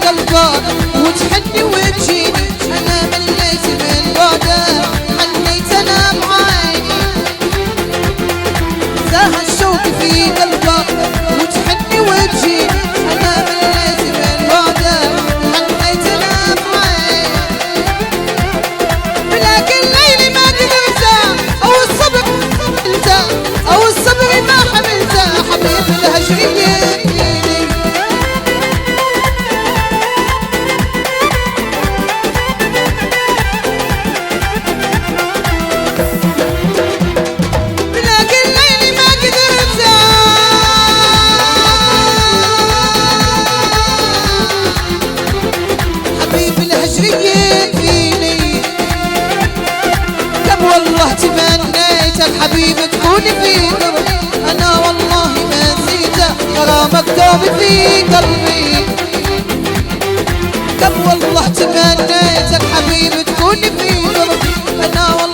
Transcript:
قلبك وتحني وتجيني، انا مليت من بعدك حنيت انا بعيني. زاها الشوق في قلبك وتحني وتجيني، انا مليت من بعدك حنيت انا بعيني. لكن ليلي ما قدرته او الصبر حملته او الصبر ما حملته، حبيب الهجرية فيني. لكن ليلي ما قدرته حبيب الهجرية فيني. كم والله تمنيت الحبيب تكون في قربي، انا والله ما نسيته غرامك دوب في قلبي. كم والله تمنيت الحبيب تكون في قربي، انا والله